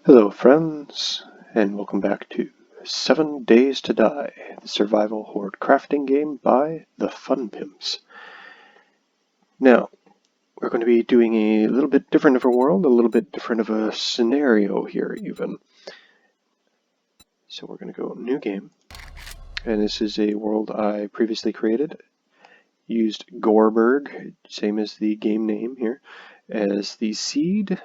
Hello friends, and welcome back to 7 Days to Die, the survival horde crafting game by the Fun Pimps. Now, we're going to be doing a little bit different of a world, a little bit different of a scenario here even. So we're going to go new game, and this is a world I previously created. Used Goreberg, same as the game name here, as the seed.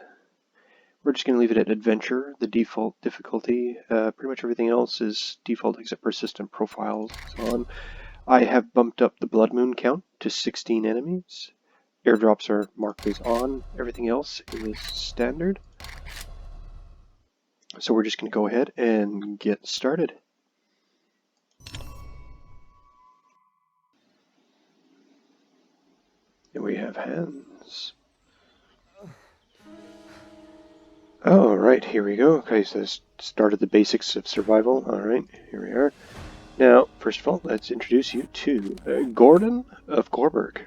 We're just going to leave it at adventure, the default difficulty. Pretty much everything else is default except persistent profiles and so on. I have bumped up the blood moon count to 16 enemies. Airdrops are marked as on. Everything else is standard. So we're just going to go ahead and get started. And we have hands. Alright, here we go. Okay, so this started the basics of survival. Alright, here we are. Now, first of all, let's introduce you to Gordon of Goreberg.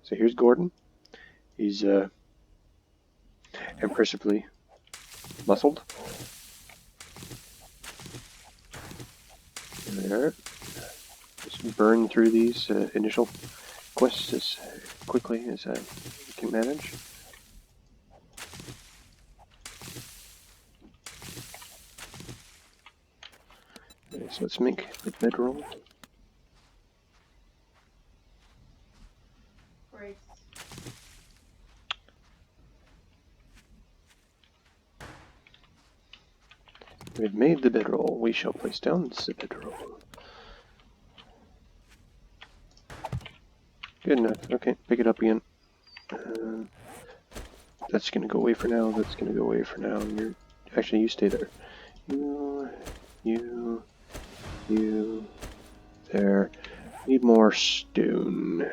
So here's Gordon. He's impressively muscled. There. Just burn through these initial quests as quickly as I can manage. Okay, so let's make the bedroll. Great. We have made the bedroll. We shall place down the bedroll. Good enough. Okay, pick it up again. That's gonna go away for now. That's gonna go away for now. Actually, you stay there. You. There. Need more stone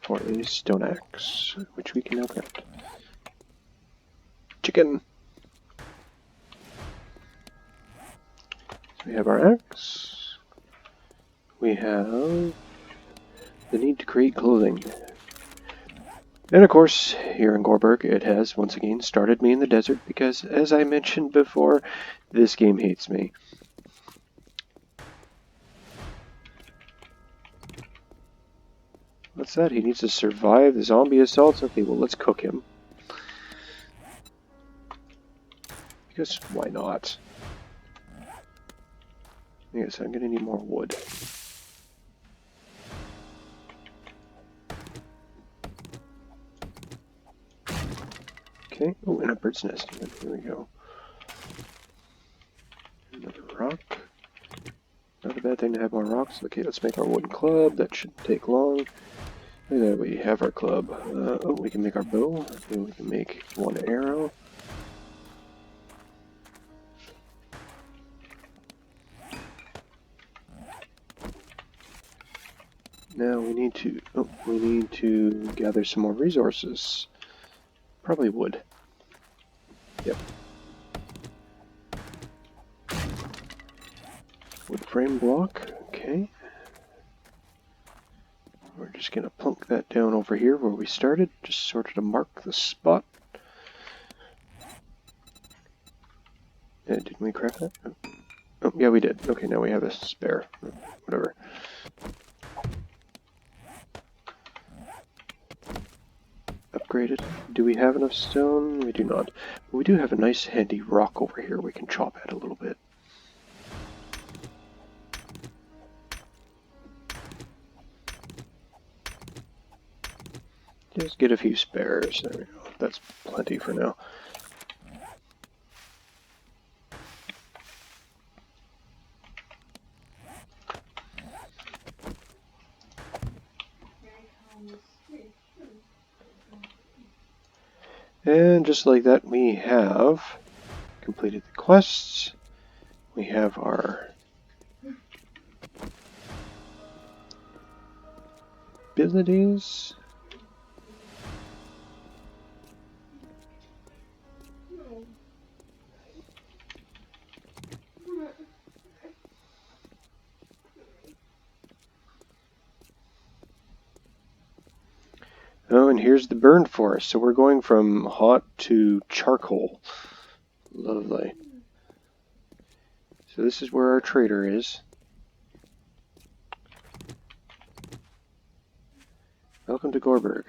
for a stone axe, which we can now craft. Chicken. So we have our axe. We have the need to create clothing. And of course, here in Goreberg, it has once again started me in the desert because, as I mentioned before, this game hates me. What's that? He needs to survive the zombie assaults? Okay, well, let's cook him. Because why not? Yes, I'm gonna need more wood. Okay, oh, and a bird's nest even. Here we go. Another rock. Not a bad thing to have more rocks. Okay, let's make our wooden club. That shouldn't take long. And there we have our club. Oh, we can make our bow. And we can make one arrow. Now we need to gather some more resources. Probably wood. Yep. Wood frame block. Okay. We're just gonna plunk that down over here where we started, just sort of to mark the spot. Didn't we craft that? Oh, yeah, we did. Okay, now we have a spare. Whatever. Upgraded. Do we have enough stone? We do not. But we do have a nice handy rock over here we can chop at a little bit. Just get a few spares. There we go. That's plenty for now. And just like that, we have completed the quests. We have our abilities. Oh, and here's the burn forest. So we're going from hot to charcoal. Lovely. So this is where our trader is. Welcome to Goreberg.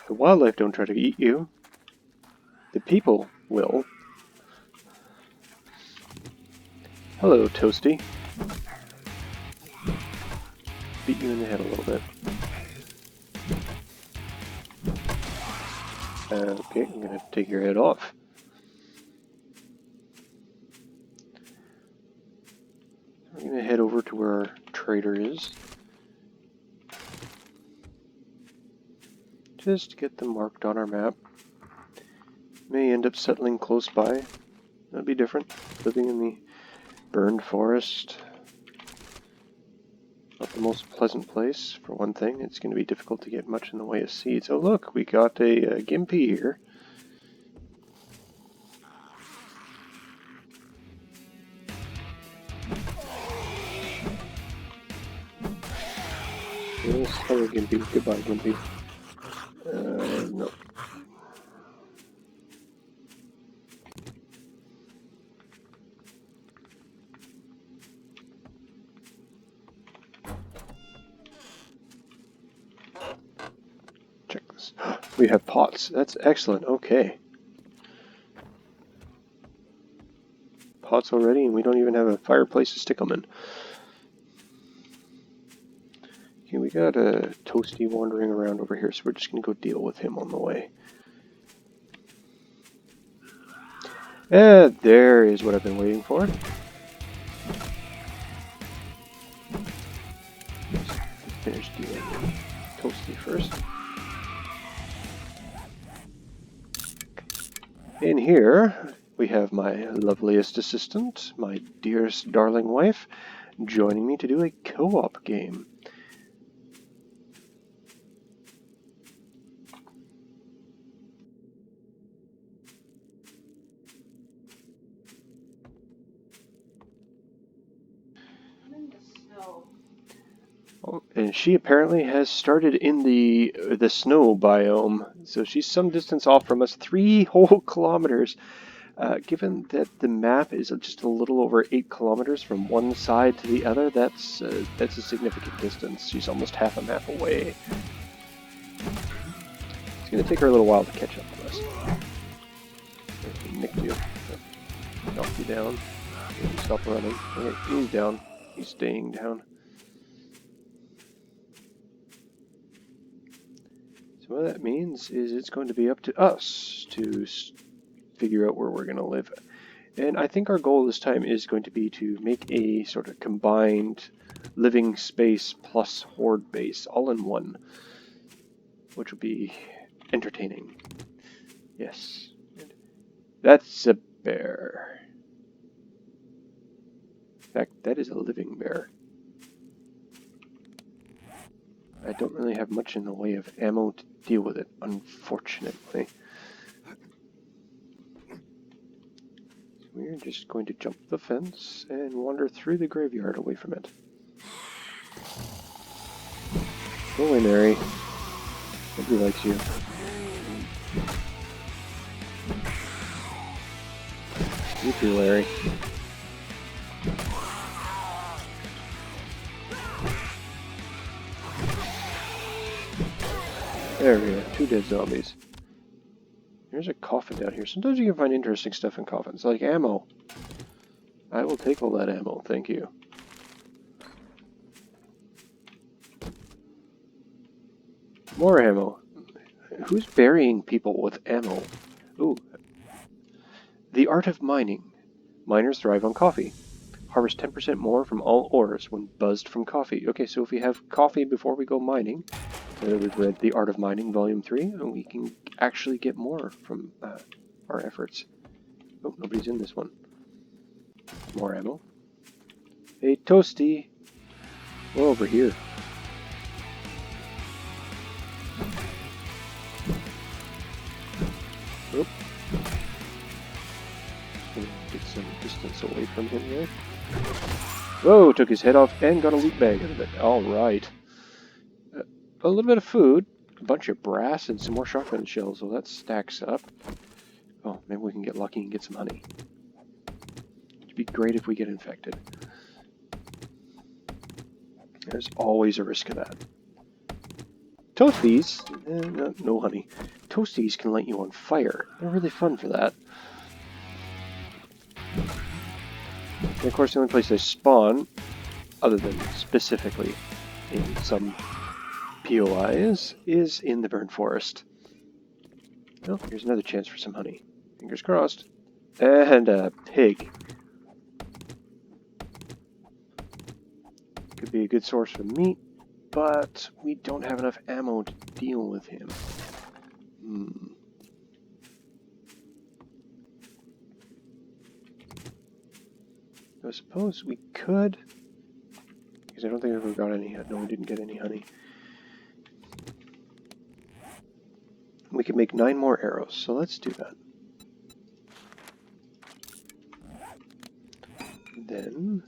The wildlife don't try to eat you. The people will. Hello, Toasty. Beat you in the head a little bit. Okay, I'm gonna take your head off. We're gonna head over to where our trader is. Just to get them marked on our map. May end up settling close by. That'd be different. Living in the burned forest. Not the most pleasant place, for one thing. It's going to be difficult to get much in the way of seeds. Oh look, we got a gimpy here. Yes, hello gimpy. Goodbye gimpy. No. Check this. We have pots. That's excellent. Okay. Pots already, and we don't even have a fireplace to stick them in. Okay, we got a Toasty wandering around over here, so we're just going to go deal with him on the way. There is what I've been waiting for. Finish dealing with Toasty first. In here, we have my loveliest assistant, my dearest darling wife, joining me to do a co-op game. Oh, and she apparently has started in the snow biome, so she's some distance off from us, 3 whole kilometers. Given that the map is just a little over 8 kilometers from one side to the other, that's a significant distance. She's almost half a map away. It's going to take her a little while to catch up with us. Nicked you. Knocked you down. Stop running. Okay, he's down. He's staying down. So what that means is it's going to be up to us to figure out where we're going to live. And I think our goal this time is going to be to make a sort of combined living space plus horde base all in one, which will be entertaining. Yes. That's a bear. In fact, that is a living bear. I don't really have much in the way of ammo to deal with it, unfortunately. So we're just going to jump the fence and wander through the graveyard away from it. Go away, Mary. Nobody likes you. You too, Larry. There we go, 2 dead zombies. There's a coffin down here. Sometimes you can find interesting stuff in coffins, like ammo. I will take all that ammo, thank you. More ammo. Who's burying people with ammo? Ooh. The art of mining. Miners thrive on coffee. Harvest 10% more from all ores when buzzed from coffee. Okay, so if we have coffee before we go mining, we've read The Art of Mining, Volume 3, and we can actually get more from our efforts. Oh, nobody's in this one. More ammo. Hey, Toasty! We're over here. Oop. Get some distance away from him there. Whoa, took his head off and got a loot bag out of it. Alright. A little bit of food, a bunch of brass, and some more shotgun shells, so that stacks up. Oh, maybe we can get lucky and get some honey. It'd be great if we get infected. There's always a risk of that. Toasties, no honey. Toasties can light you on fire. They're really fun for that. And of course, the only place they spawn, other than specifically in some POIs, is in the burnt forest. Well, here's another chance for some honey. Fingers crossed. And a pig. Could be a good source of meat, but we don't have enough ammo to deal with him. I suppose we could, because I don't think I ever got any. No, we didn't get any honey. We can make 9 more arrows, so let's do that. Then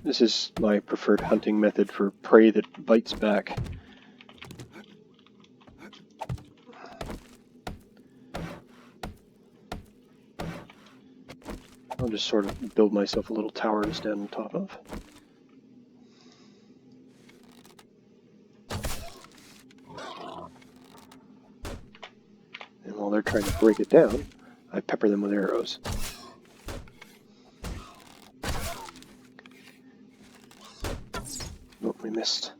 this is my preferred hunting method for prey that bites back. I'll just sort of build myself a little tower to stand on top of. And while they're trying to break it down, I pepper them with arrows. Oh, we missed.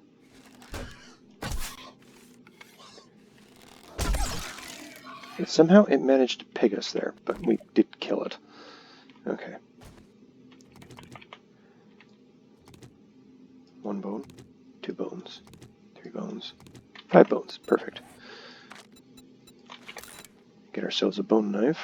And somehow it managed to pig us there, but we did kill it. Okay. 1 bone, 2 bones, 3 bones, 5 bones. Perfect. Get ourselves a bone knife.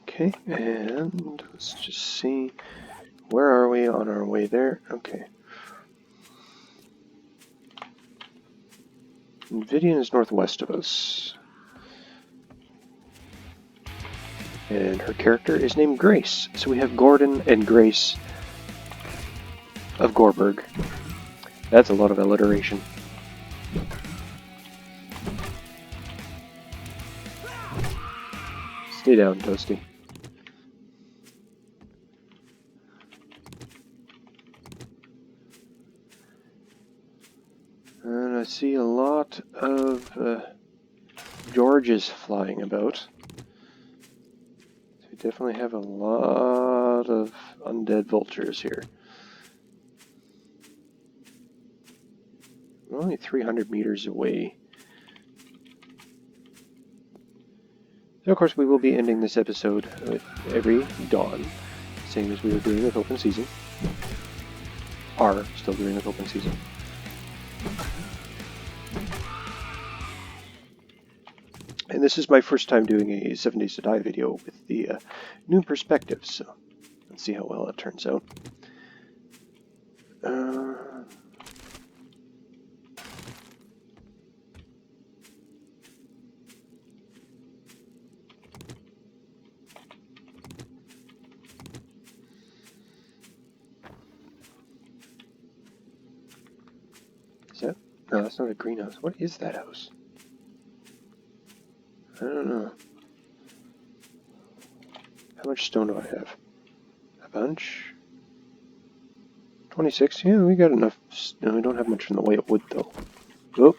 Okay, and let's just see. Where are we on our way there? Okay. Vidian is northwest of us. And her character is named Grace. So we have Gordon and Grace of Goreberg. That's a lot of alliteration. Stay down, Toasty. And I see a lot of Georges flying about. So we definitely have a lot of undead vultures here. We're only 300 meters away. So of course we will be ending this episode with every dawn, same as we were doing with open season. Are still doing with open season. And this is my first time doing a 7 Days to Die video with the new perspective, so let's see how well it turns out. Is that? No, that's not a greenhouse. What is that house? I don't know. How much stone do I have? A bunch? 26? Yeah, we got enough. No, we don't have much in the way of wood, though. Oh,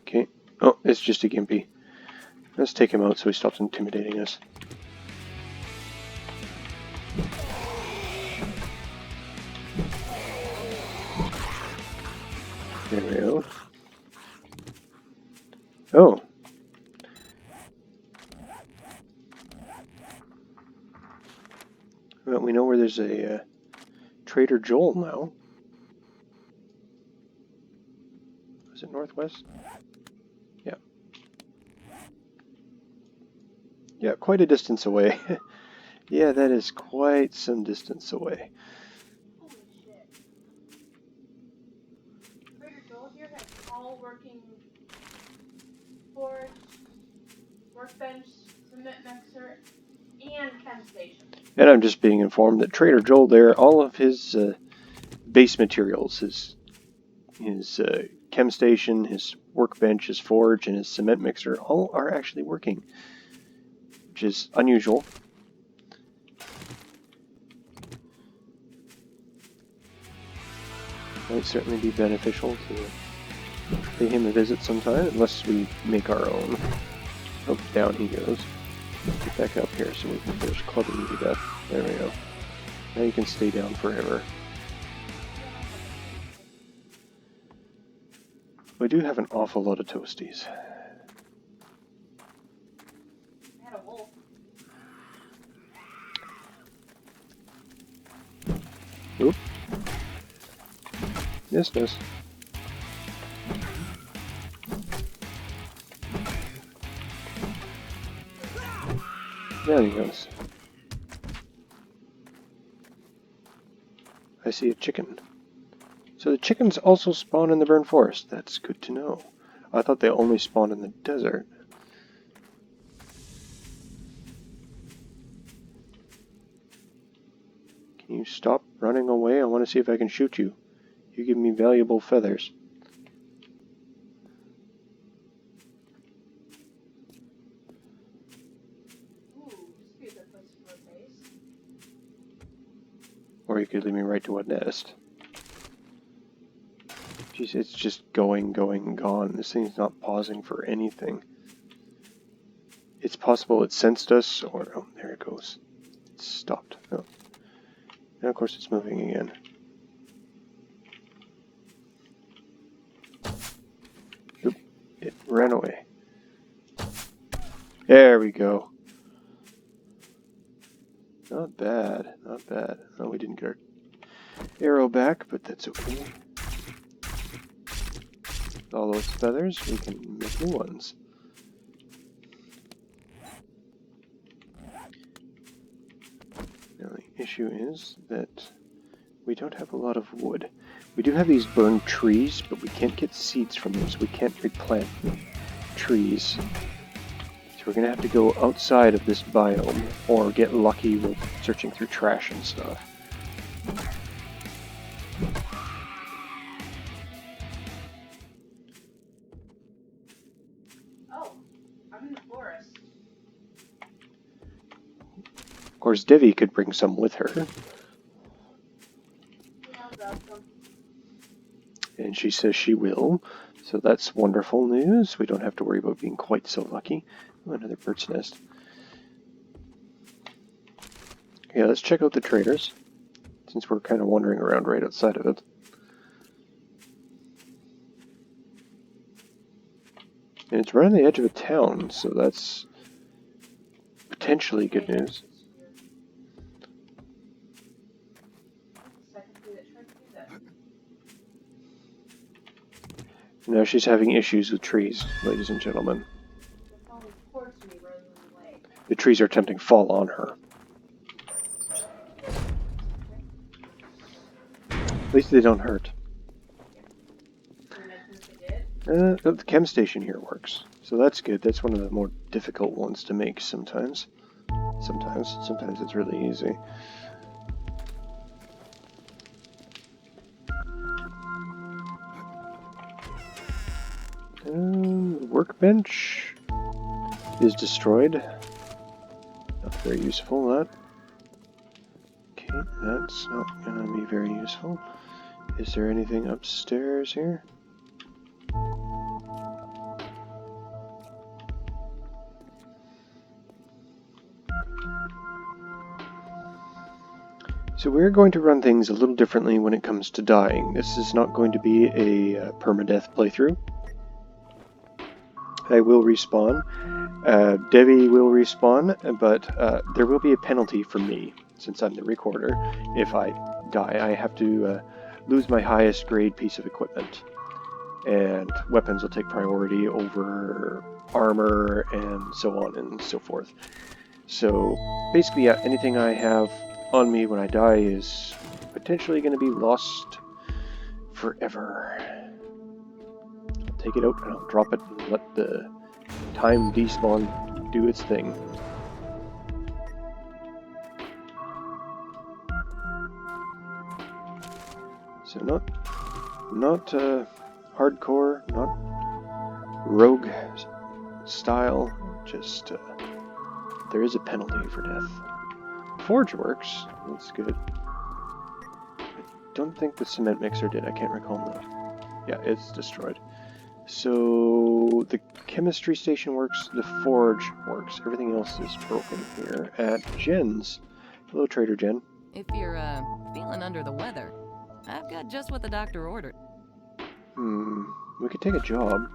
okay. Oh, it's just a gimpy. Let's take him out so he stops intimidating us. There we go. Oh. Well, we know where there's a Trader Joel now. Is it northwest? Yeah. Yeah, quite a distance away. Yeah, that is quite some distance away. Holy shit. Trader Joel here has all working forge, workbench, cement mixer, and chem station. And I'm just being informed that Trader Joel there, all of his base materials, his chem station, his workbench, his forge, and his cement mixer, all are actually working, which is unusual. Might certainly be beneficial to pay him a visit sometime, unless we make our own. Oh, down he goes. Get back up here so we can finish clubbing you to death. There we go. Now you can stay down forever. We do have an awful lot of toasties. I had a wolf. Oop. Missed us. There he goes. I see a chicken. So the chickens also spawn in the burnt forest. That's good to know. I thought they only spawn in the desert. Can you stop running away? I want to see if I can shoot you. You give me valuable feathers. Ooh, this would be a good place for a base. Or you could lead me right to a nest. Jeez, it's just going, gone. This thing's not pausing for anything. It's possible it sensed us, or... oh, there it goes. It stopped. Oh. Now, of course, it's moving again. Oop. It ran away. There we go. Not bad, not bad. Oh, we didn't get our arrow back, but that's okay. With all those feathers, we can make new ones. Now the issue is that we don't have a lot of wood. We do have these burned trees, but we can't get seeds from them, so we can't replant trees. So we're gonna have to go outside of this biome, or get lucky with searching through trash and stuff. Oh, I'm in the forest. Of course, Devi could bring some with her. Yeah, welcome. And she says she will, so that's wonderful news. We don't have to worry about being quite so lucky. Oh, another bird's nest. Okay, let's check out the traders, since we're kind of wandering around right outside of it. And it's right on the edge of a town, so that's potentially good news. Now she's having issues with trees, ladies and gentlemen. The trees are attempting to fall on her. At least they don't hurt. The chem station here works, so that's good. That's one of the more difficult ones to make sometimes. Sometimes it's really easy. The workbench is destroyed. Not very useful, that. Okay, that's not gonna be very useful. Is there anything upstairs here? So we're going to run things a little differently when it comes to dying. This is not going to be a permadeath playthrough. I will respawn. Devi will respawn, but there will be a penalty for me, since I'm the recorder, if I die. I have to lose my highest grade piece of equipment, and weapons will take priority over armor and so on and so forth. So basically, yeah, anything I have on me when I die is potentially going to be lost forever. I'll take it out and I'll drop it and let the time despawn do its thing. So not hardcore, not rogue style, just there is a penalty for death. Forge works, that's good. I don't think the cement mixer did, I can't recall now. Yeah, it's destroyed. So the chemistry station works, the forge works, everything else is broken here at Jen's. Hello, Trader Jen. If you're, feeling under the weather, I've got just what the doctor ordered. We could take a job.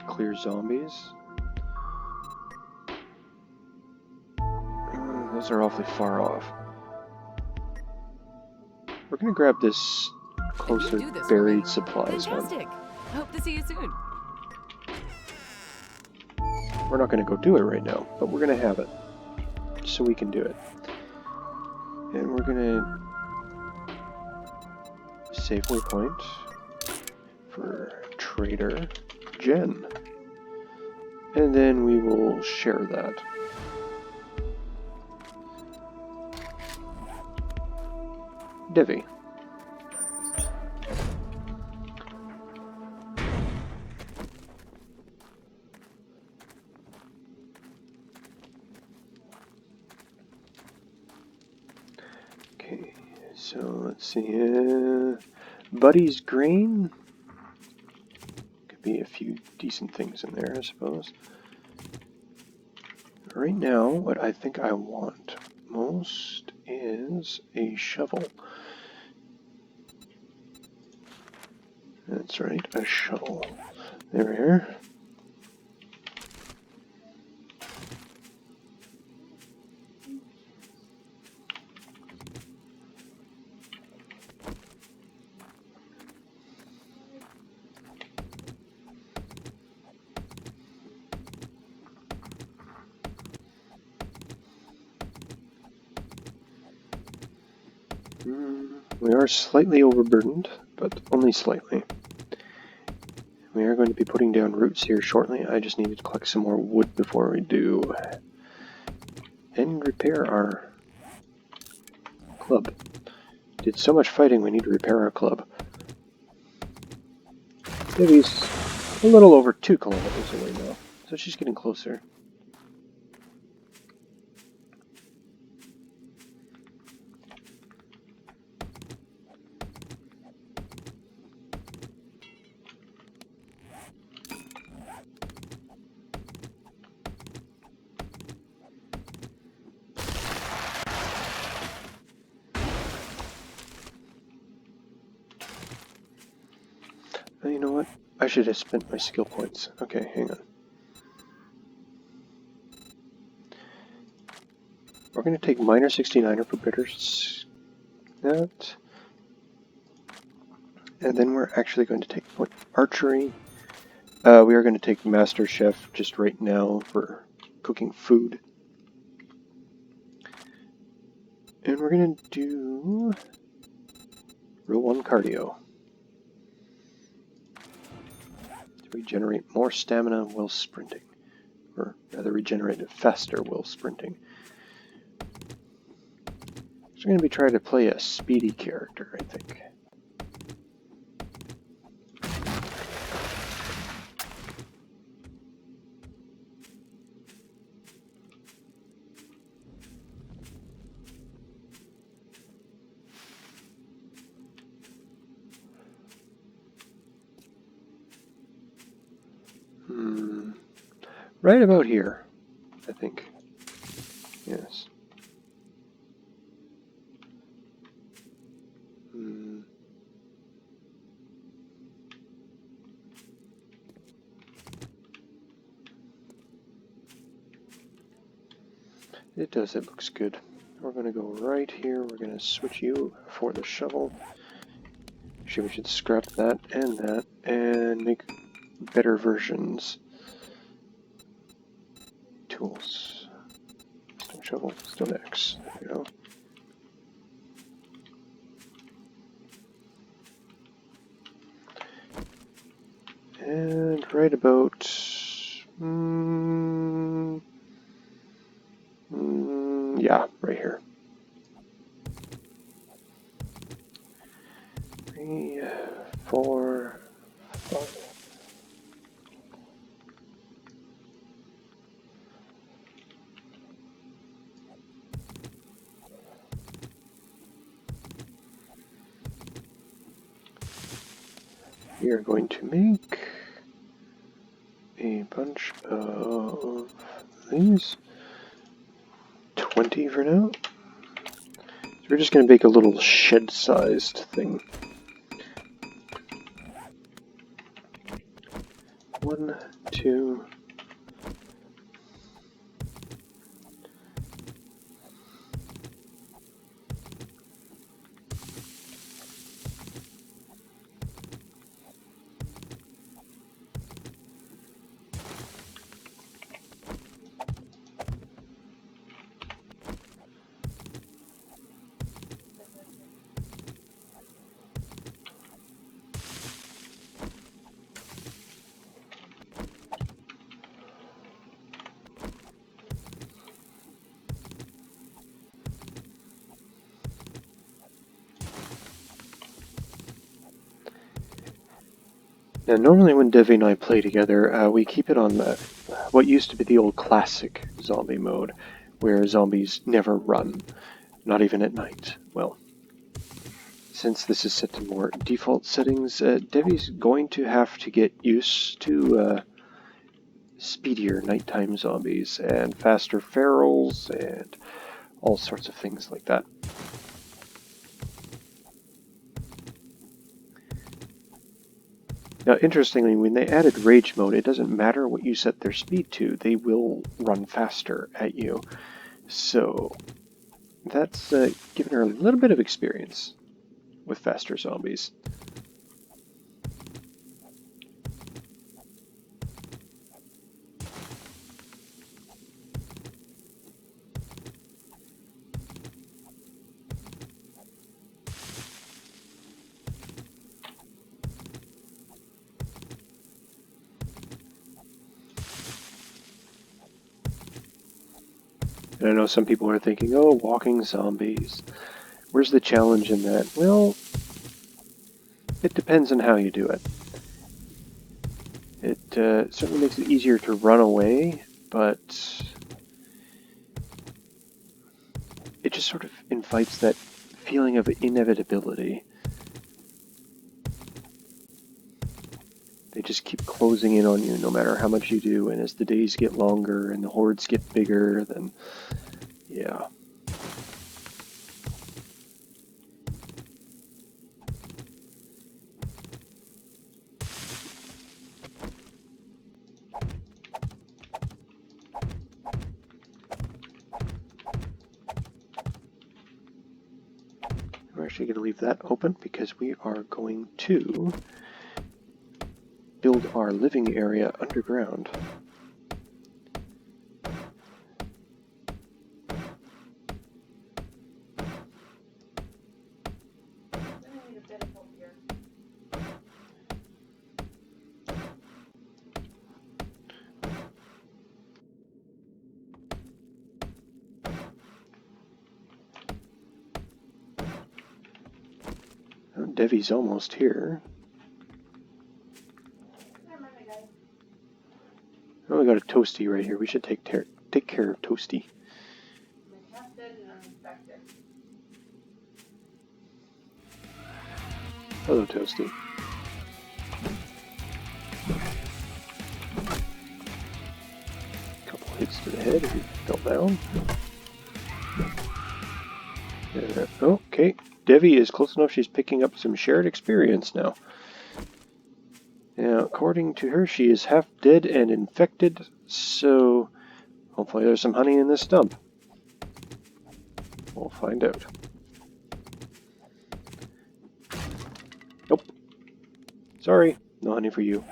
Clear zombies. Those are awfully far off. We're gonna grab this closer buried supplies one. Fantastic! Hope to see you soon. We're not gonna go do it right now, but we're gonna have it. So we can do it. And we're gonna save waypoint for Trader Jen. And then we will share that. Devi. Okay, so let's see. Buddy's Grain. Could be a few decent things in there, I suppose. Right now, what I think I want most is a shovel. That's right, a shovel. There we are. We are slightly overburdened, but only slightly. We are going to be putting down roots here shortly. I just needed to collect some more wood before we do. And repair our club. Did so much fighting, we need to repair our club. Debbie's a little over 2 kilometers away now, so she's getting closer. You know what? I should have spent my skill points. Okay, hang on. We're going to take minor 69er for bitters. That. And then we're actually going to take archery. We are going to take Master Chef just right now for cooking food. And we're going to do Rule 1 cardio. Regenerate more stamina while sprinting. Or rather regenerate it faster while sprinting. So I'm going to be trying to play a speedy character, I think. Right about here, I think. Yes. It does, it looks good. We're going to go right here. We're going to switch you for the shovel. Actually, we should scrap that and make better versions. Tools. Stone shovel, stone axe. There we go. And right about... yeah, right here. 3, 4, 5. We are going to make a bunch of these. 20 for now. So we're just going to make a little shed-sized thing. 1, 2. Now, normally when Devi and I play together, we keep it on what used to be the old classic zombie mode, where zombies never run, not even at night. Well, since this is set to more default settings, Devi's going to have to get used to speedier nighttime zombies and faster ferals and all sorts of things like that. Now, interestingly, when they added Rage Mode, it doesn't matter what you set their speed to, they will run faster at you. So, that's given her a little bit of experience with faster zombies. And I know some people are thinking, oh, walking zombies. Where's the challenge in that? Well, it depends on how you do it. It certainly makes it easier to run away, but it just sort of invites that feeling of inevitability. They just keep closing in on you no matter how much you do, and as the days get longer and the hordes get bigger, then yeah. We're actually going to leave that open because we are going to build our living area underground. Oh, Devi's almost here. Oh, we got a Toasty right here. We should take care of Toasty. Hello, Toasty. Couple hits to the head if he fell down. Okay, Devi is close enough. She's picking up some shared experience now. Now, according to her, she is half dead and infected, so hopefully there's some honey in this dump. We'll find out. Nope. Sorry, no honey for you.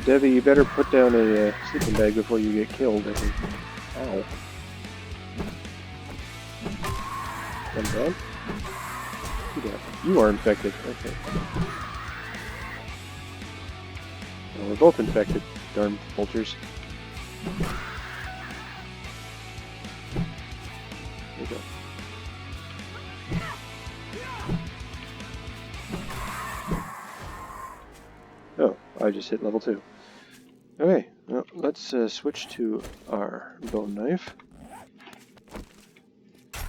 Debbie, you better put down a sleeping bag before you get killed, I think. Ow. Come down. You are infected. Okay. Well, we're both infected. Darn vultures. There we go. Oh, I just hit level 2. Okay, well, let's switch to our bone knife.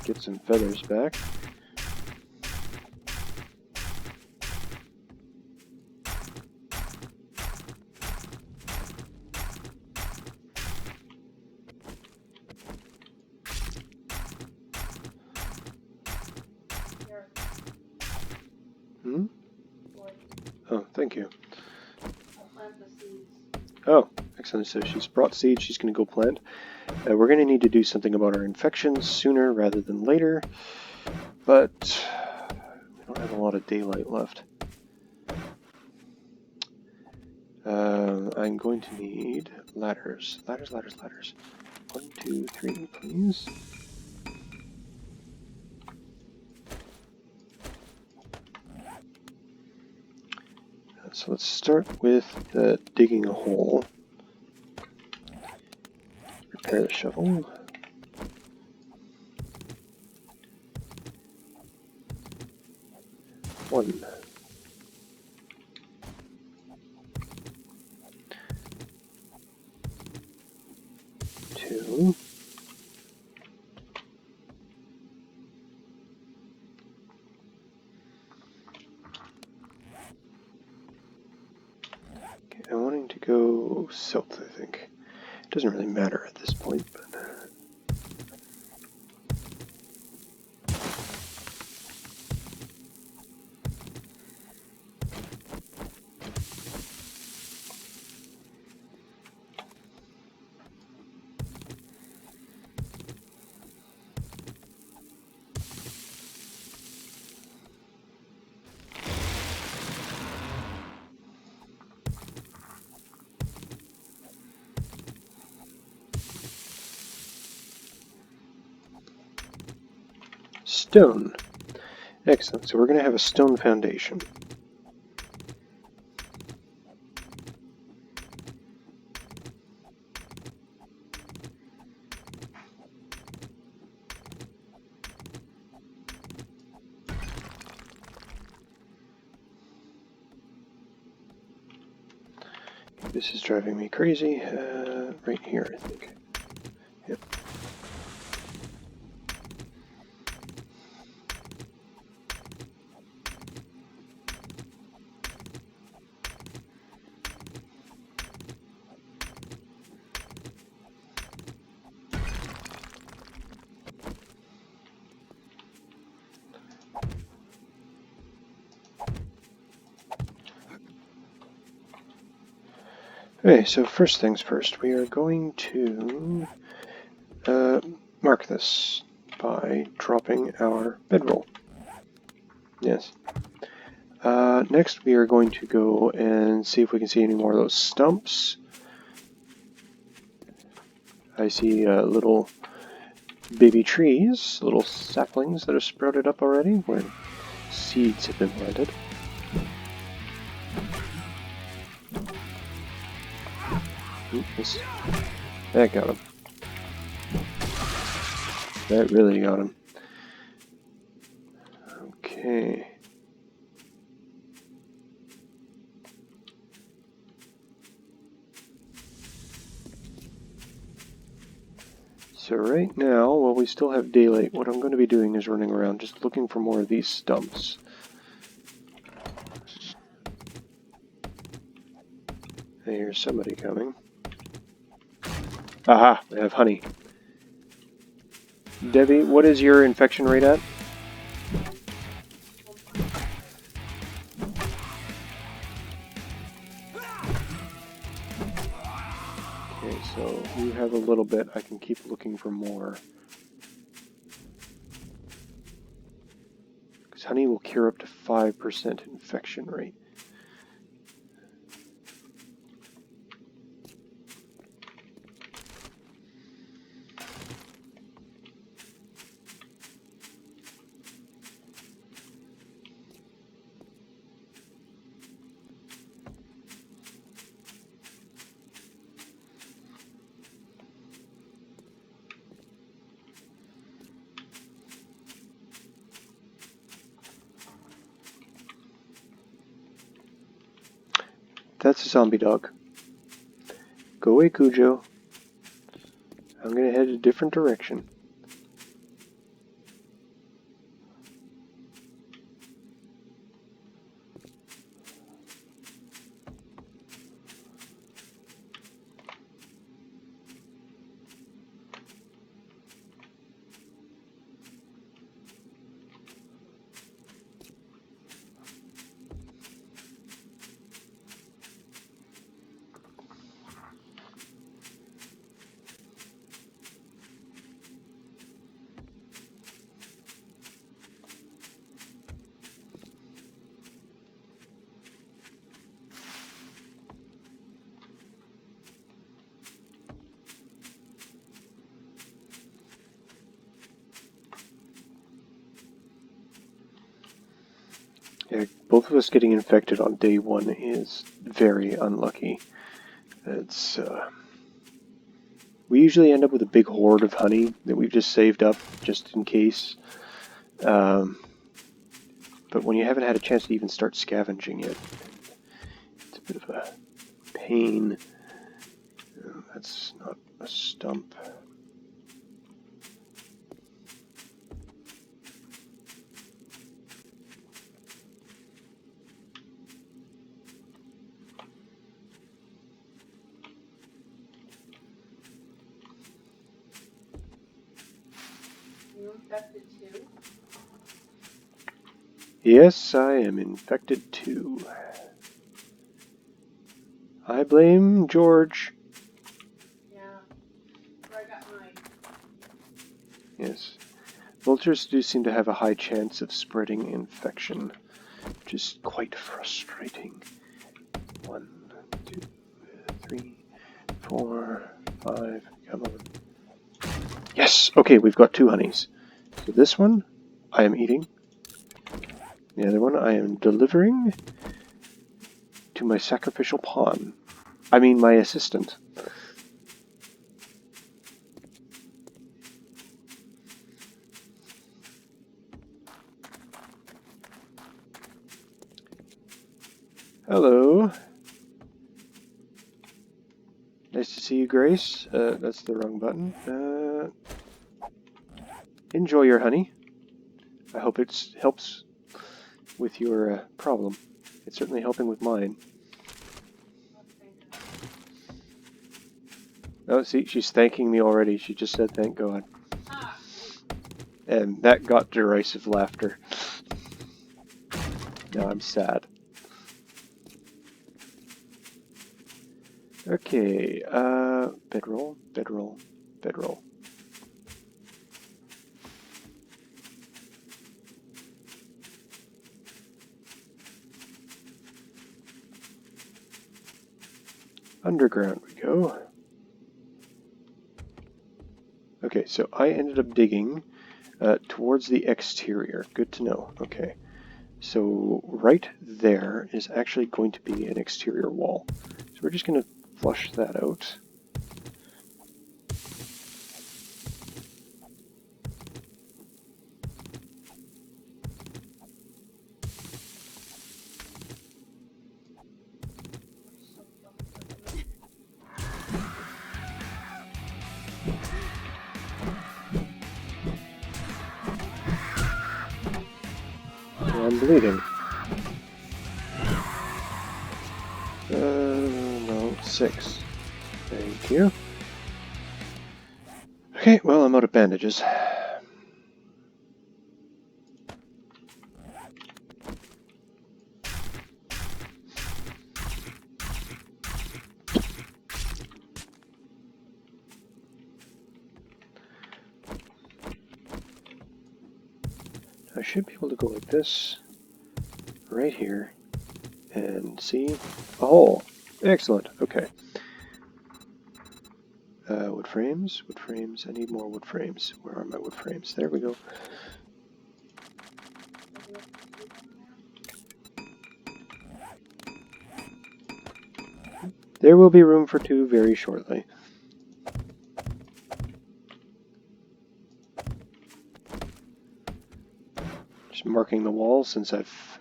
Get some feathers back. Here. Hmm? Boy, Oh, thank you. I'll plant the seeds. Oh, excellent. So she's brought seeds. She's going to go plant. We're going to need to do something about our infections sooner rather than later. But we don't have a lot of daylight left. I'm going to need ladders. Ladders. 1, 2, 3, please. So let's start with digging a hole. Repair the shovel. One. 2. Okay, I'm wanting to go south, I think. It doesn't really matter at this point, but... Stone. Excellent. So we're going to have a stone foundation. This is driving me crazy. Right here, I think. Yep. Okay, so first things first, we are going to mark this by dropping our bedroll. Yes. Next, we are going to go and see if we can see any more of those stumps. I see little baby trees, little saplings that have sprouted up already where seeds have been planted. Oops, that got him. That really got him. Okay. So right now, while we still have daylight, what I'm going to be doing is running around just looking for more of these stumps. I hear somebody coming. Aha! I have honey. Debbie, what is your infection rate at? Okay, so you have a little bit. I can keep looking for more. Because honey will cure up to 5% infection rate. That's a zombie dog. Go away, Cujo. I'm gonna head a different direction. Yeah, both of us getting infected on day one is very unlucky. It's we usually end up with a big hoard of honey that we've just saved up just in case. But when you haven't had a chance to even start scavenging it, it's a bit of a pain. That's not a stump. You infected too? Yes, I am infected too. I blame George. Yeah. Where I got mine. Yes. Vultures do seem to have a high chance of spreading infection, which is quite frustrating. 1, 2, 3, 4, 5, come on. Yes! Okay, we've got 2 honeys. So this one, I am eating. The other one, I am delivering to my sacrificial pawn. I mean, my assistant. Hello. Nice to see you, Grace. That's the wrong button. Enjoy your honey. I hope it helps with your problem. It's certainly helping with mine. Oh, see, she's thanking me already. She just said thank God. Ah. And that got derisive laughter. Now I'm sad. Okay, bedroll, bedroll, bedroll. Underground we go. Okay, so I ended up digging towards the exterior. Good to know. Okay, so right there is actually going to be an exterior wall. So we're just going to flush that out. I'm bleeding. No, 6. Thank you. Okay, well, I'm out of bandages. I should be able to go like this, right here, and see a hole. Excellent, okay. Wood frames, I need more wood frames. Where are my wood frames? There we go. There will be room for 2 very shortly. Just marking the wall since I've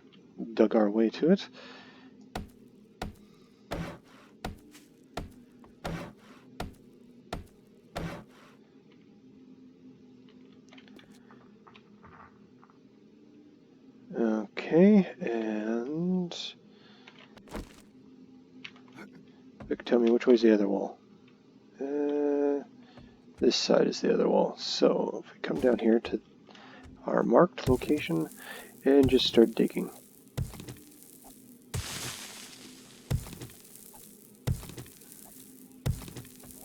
dug our way to it. Okay, and tell me which way is the other wall. This side is the other wall. So if we come down here to our marked location and just start digging.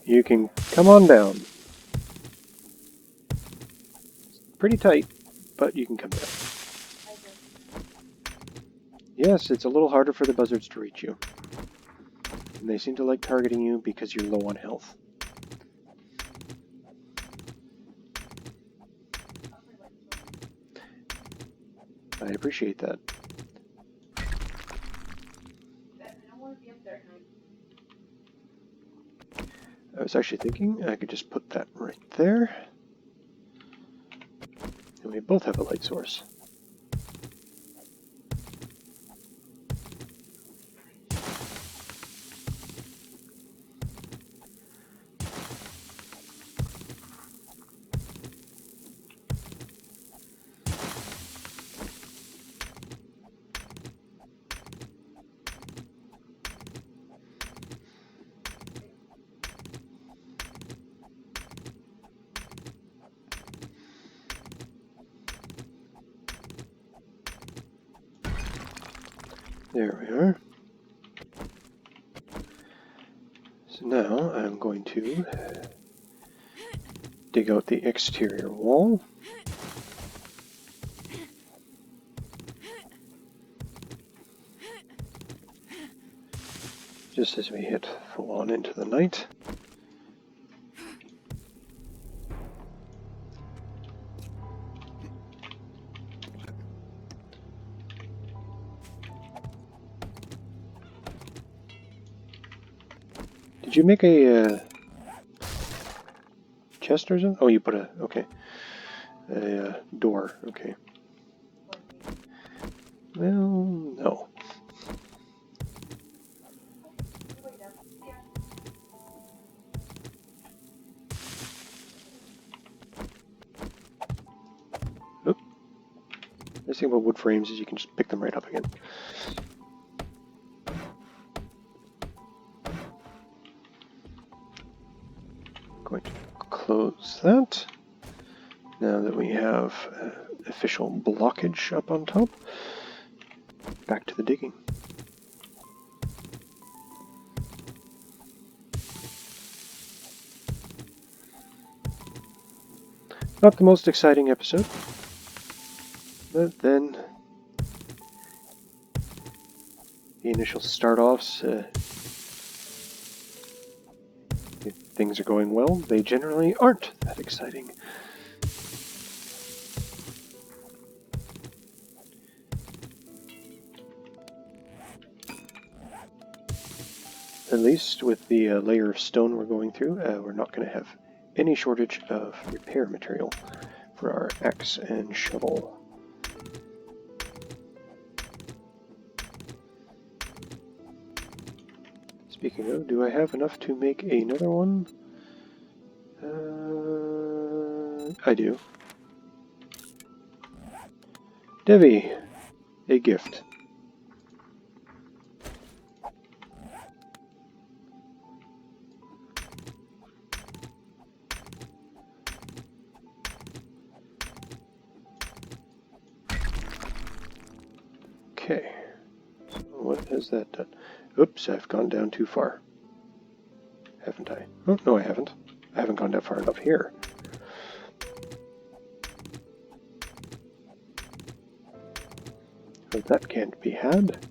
You can come on down. Pretty tight, but you can come down. Yes, it's a little harder for the buzzards to reach you. And they seem to like targeting you because you're low on health. I appreciate that. I don't want to be up there at night. I was actually thinking I could just put that right there. And we both have a light source. There we are. So now I'm going to dig out the exterior wall. Just as we hit full on into the night. Did you make a chest or something? Oh, you put a, okay. A door, okay. Well, no. Oop. The thing about wood frames is you can just pick them right up again. Going to close that. Now that we have official blockage up on top, back to the digging. Not the most exciting episode, but then the initial start-offs, if things are going well, they generally aren't that exciting. At least with the layer of stone we're going through, we're not going to have any shortage of repair material for our axe and shovel. Speaking of, do I have enough to make another one? I do. Devi, a gift. Okay, so what has that done? Oops, I've gone down too far. Haven't I? Oh, no I haven't. I haven't gone down far enough here. so that can't be had.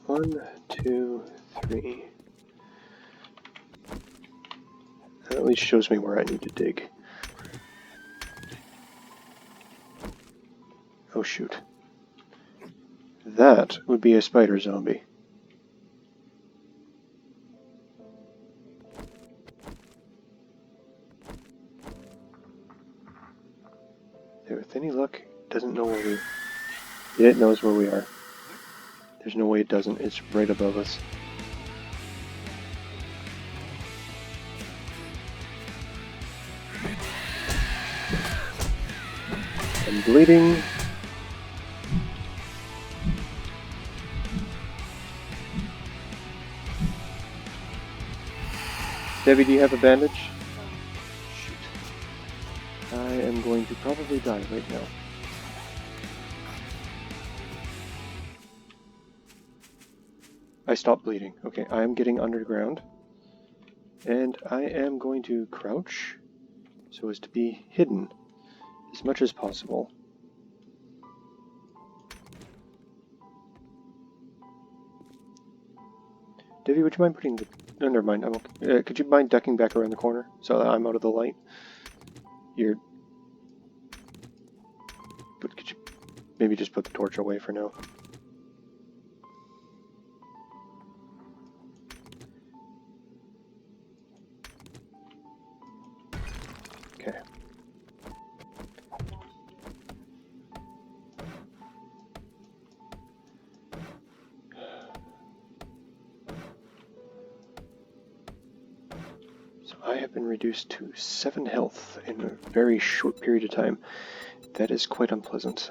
One, two, three. That at least shows me where I need to dig. Oh shoot. That would be a spider zombie. There, with any luck, it doesn't know where we... Yeah, it knows where we are. There's no way it doesn't. It's right above us. I'm bleeding. Debbie, do you have a bandage? Shoot. I am going to probably die right now. I stopped bleeding. Okay, I am getting underground. And I am going to crouch so as to be hidden as much as possible. Debbie, would you mind putting the... No, never mind. I'm okay. Could you mind ducking back around the corner so that I'm out of the light? But could you maybe just put the torch away for now? Okay. So I have been reduced to 7 health in a very short period of time. That is quite unpleasant.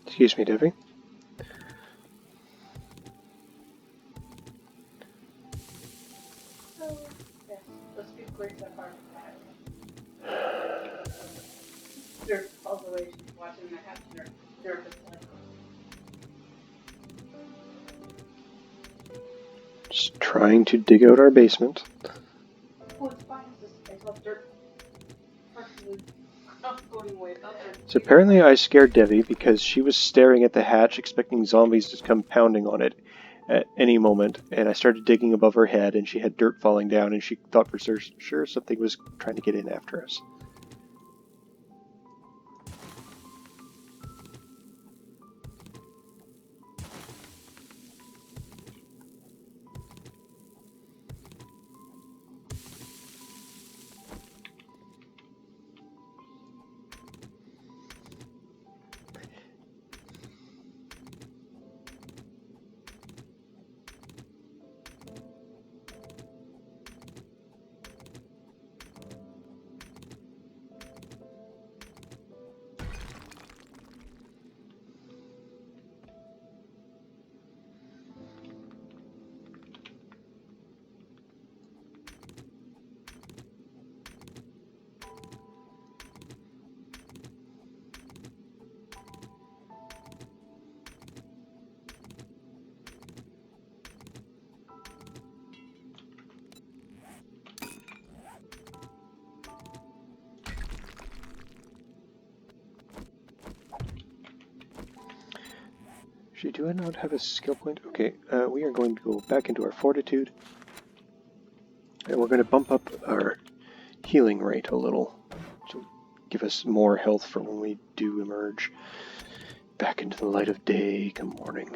Excuse me, Debbie. So, yeah, let's be quick so far. There's all the way she's watching the house. They're Just trying to dig out our basement. oh, it's fine. It's all dirt. Going away. So apparently I scared Debbie because she was staring at the hatch expecting zombies to come pounding on it at any moment, and I started digging above her head and she had dirt falling down and she thought for sure something was trying to get in after us. Do I not have a skill point? Okay, we are going to go back into our fortitude. And we're going to bump up our healing rate a little to give us more health for when we do emerge back into the light of day come morning.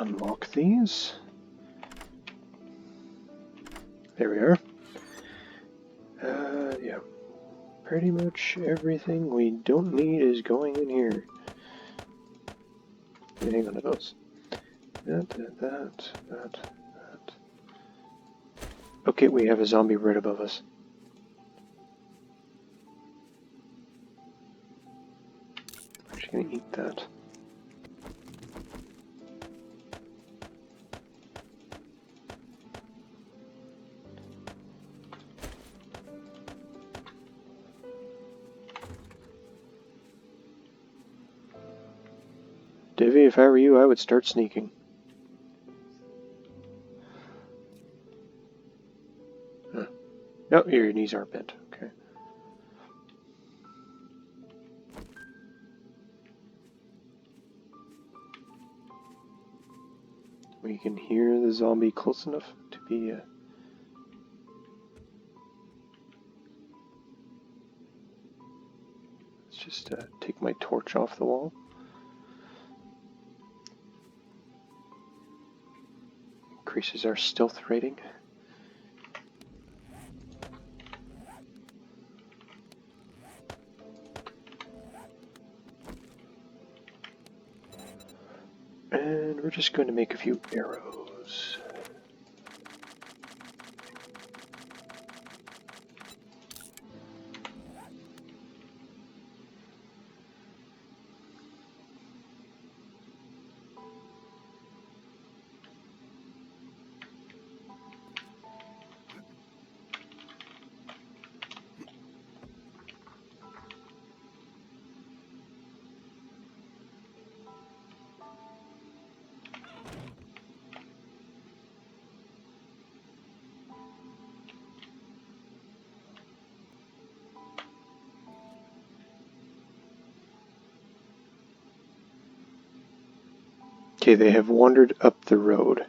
unlock these. There we are. Yeah. Pretty much everything we don't need is going in here. Hang on to those. That. Okay, we have a zombie right above us. I'm just gonna eat that. Divvy, if I were you, I would start sneaking. Huh. No, your knees aren't bent. Okay. We can hear the zombie close enough to be... Let's just take my torch off the wall. Increases our stealth rating. And we're just going to make a few arrows. Okay, they have wandered up the road.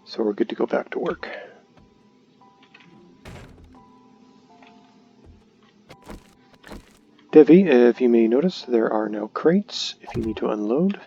So we're good to go back to work. Devi, if you may notice, there are no crates if you need to unload.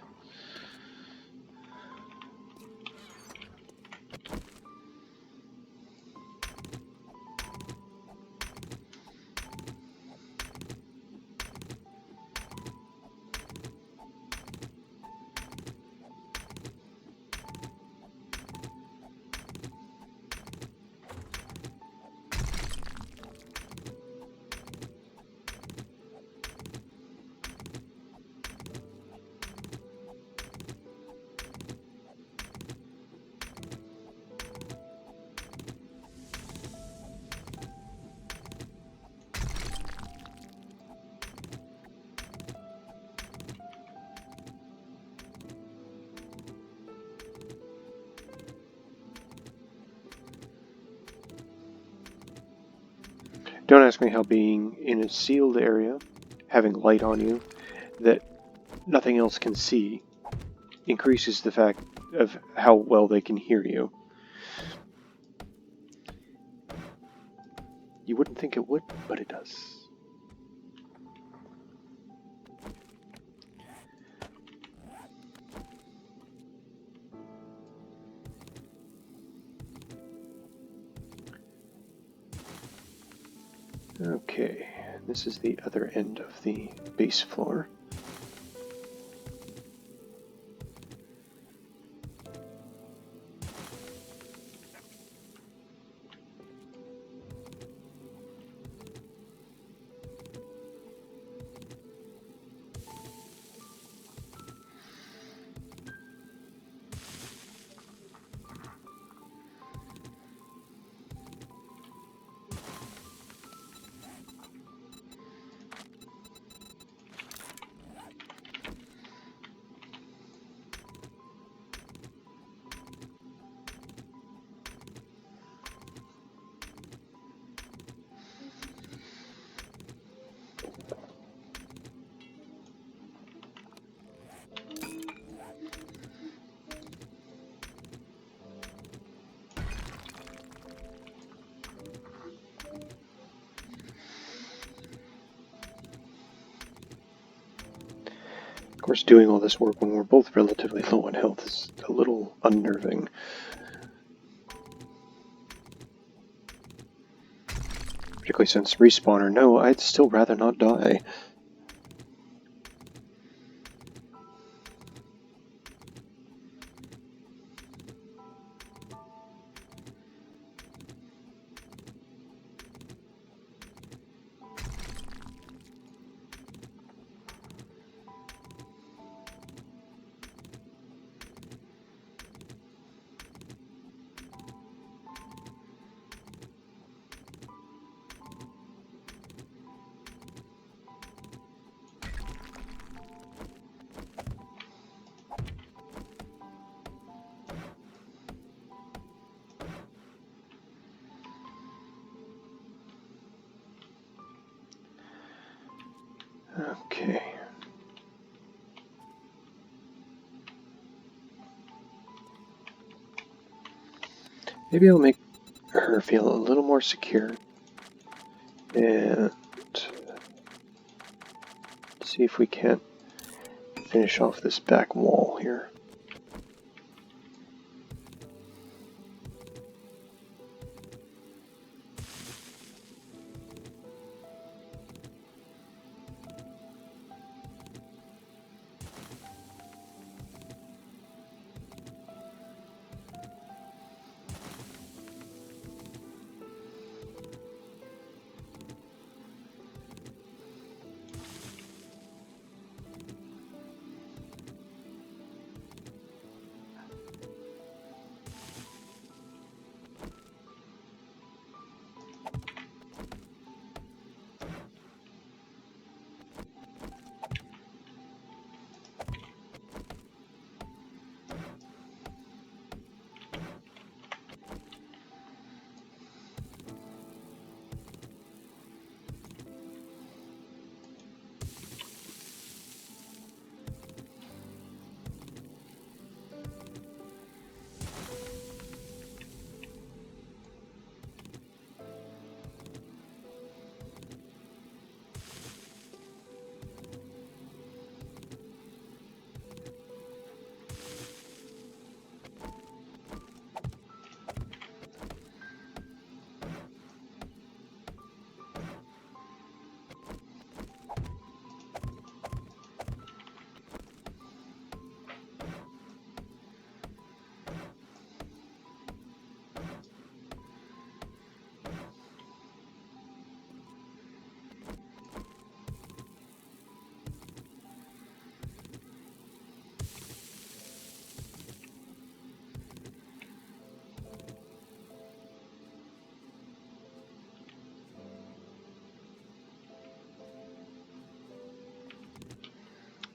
Don't ask me how being in a sealed area, having light on you that nothing else can see, increases the fact of how well they can hear you. You wouldn't think it would, but it does. Okay, this is the other end of the base floor. course, doing all this work when we're both relatively low on health is a little unnerving. Particularly since respawn or no, I'd still rather not die. Okay. Maybe I'll make her feel a little more secure. And see if we can't finish off this back wall here.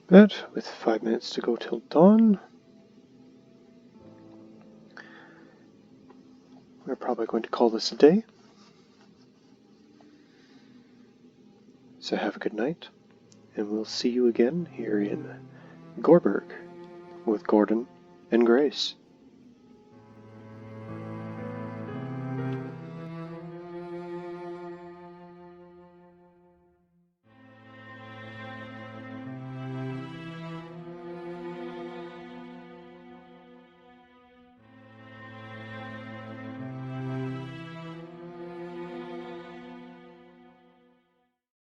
But with 5 minutes to go till dawn, we're probably going to call this a day. So have a good night, and we'll see you again here in Goreberg with Gordon and Grace.